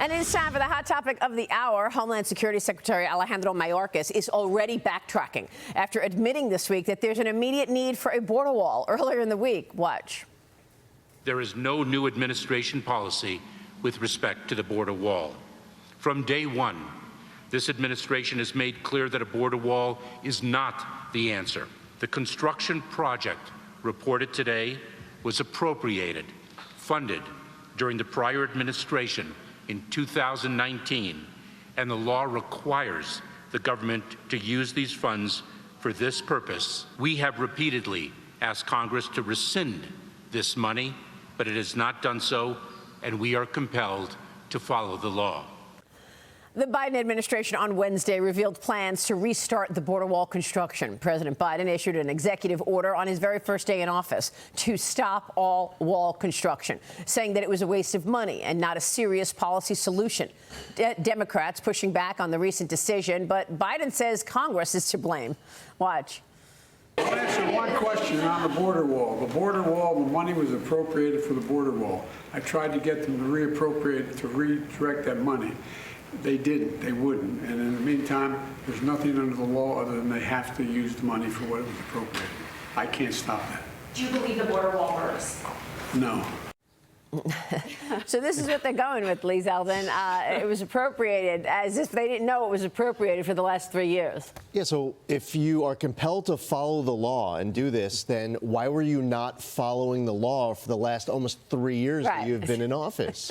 And it is time for the hot topic of the hour. Homeland Security Secretary Alejandro Mayorkas is already backtracking after admitting this week that there's an immediate need for a border wall. Earlier in the week, watch. There is no new administration policy with respect to the border wall. From day one, this administration has made clear that a border wall is not the answer. The construction project reported today was appropriated, funded during the prior administration in 2019, and the law requires the government to use these funds for this purpose. We have repeatedly asked Congress to rescind this money, but it has not done so, and we are compelled to follow the law. The Biden administration on Wednesday revealed plans to restart the border wall construction. President Biden issued an executive order on his very first day in office to stop all wall construction, saying that it was a waste of money and not a serious policy solution. Democrats pushing back on the recent decision, but Biden says Congress is to blame. Watch. I'll answer one question on the border wall. The border wall, the money was appropriated for the border wall. I tried to get them to reappropriate, to redirect that money. They didn't. They wouldn't. And in the meantime, there's nothing under the law other than they have to use the money for what it was appropriated. I can't stop that. Do you believe the border wall works? No. So this is what they're going with, Lee Zeldin. It was appropriated as if they didn't know it was appropriated for the last 3 years. Yeah, so if you are compelled to follow the law and do this, then why were you not following the law for the last almost 3 years that you've been in office?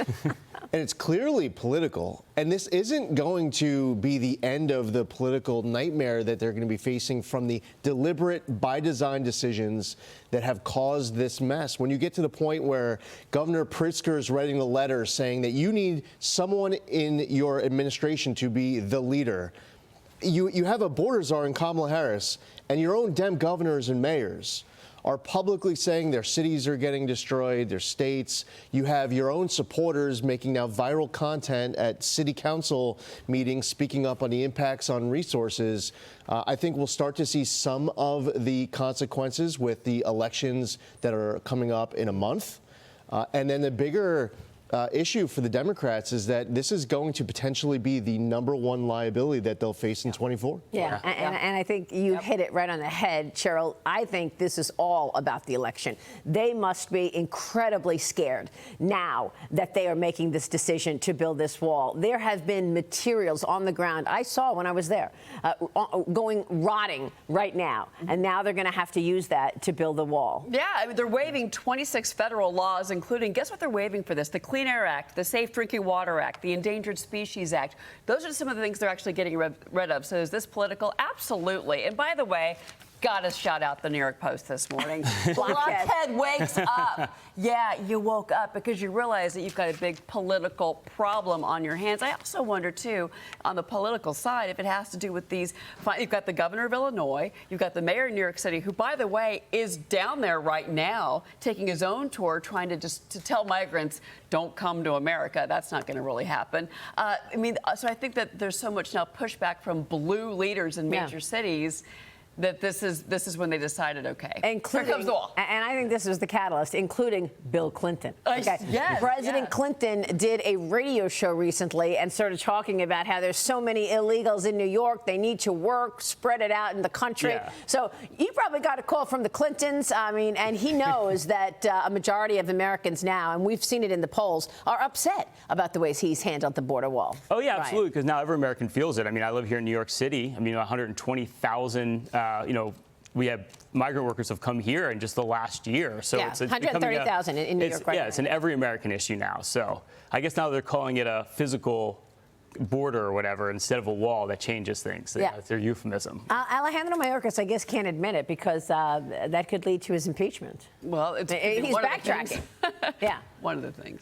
And it's clearly political. And this isn't going to be the end of the political nightmare that they're going to be facing from the deliberate, by design decisions that have caused this mess. When you get to the point where Governor Pritzker is writing a letter saying that you need someone in your administration to be the leader, you have a border czar in Kamala Harris, and your own Dem governors and mayors are publicly saying their cities are getting destroyed, their states. You have your own supporters making now viral content at city council meetings, speaking up on the impacts on resources. I think we'll start to see some of the consequences with the elections that are coming up in a month. And then the bigger issue for the Democrats is that this is going to potentially be the #1 liability that they'll face in 24. Yeah, and I think you hit it right on the head, Cheryl. I think this is all about the election. They must be incredibly scared now that they are making this decision to build this wall. There have been materials on the ground I saw when I was there rotting right now, and now they're going to have to use that to build the wall. Yeah, I mean, they're waiving 26 federal laws, including, guess what they're waiving for this? The Clean Air Act, the Safe Drinking Water Act, the Endangered Species Act. Those are some of the things they're actually getting rid of. So is this political? Absolutely. And by the way, gotta shout out the New York Post this morning. Blockhead wakes up. Yeah, you woke up because you realize that you've got a big political problem on your hands. I also wonder, too, on the political side, if it has to do with these. You've got the governor of Illinois. You've got the mayor of New York City, who, by the way, is down there right now taking his own tour, trying to tell migrants, don't come to America. That's not going to really happen. So I think that there's so much now pushback from blue leaders in major cities that this is when they decided, okay, here comes the wall. And I think this was the catalyst, including Bill Clinton. Okay. Yes, President Clinton did a radio show recently and started talking about how there's so many illegals in New York. They need to work, spread it out in the country. Yeah. So you probably got a call from the Clintons. And he knows that a majority of Americans now, and we've seen it in the polls, are upset about the ways he's handled the border wall. Oh, yeah, absolutely, because now every American feels it. I mean, I live here in New York City. 120,000 we have migrant workers have come here in just the last year. So yeah, it's 130,000 in New York right now. Yeah, it's an every American issue now. So I guess now they're calling it a physical border or whatever instead of a wall. That changes things. Yeah. It's their euphemism. Alejandro Mayorkas, I guess, can't admit it because that could lead to his impeachment. Well, he's backtracking. Yeah. One of the things.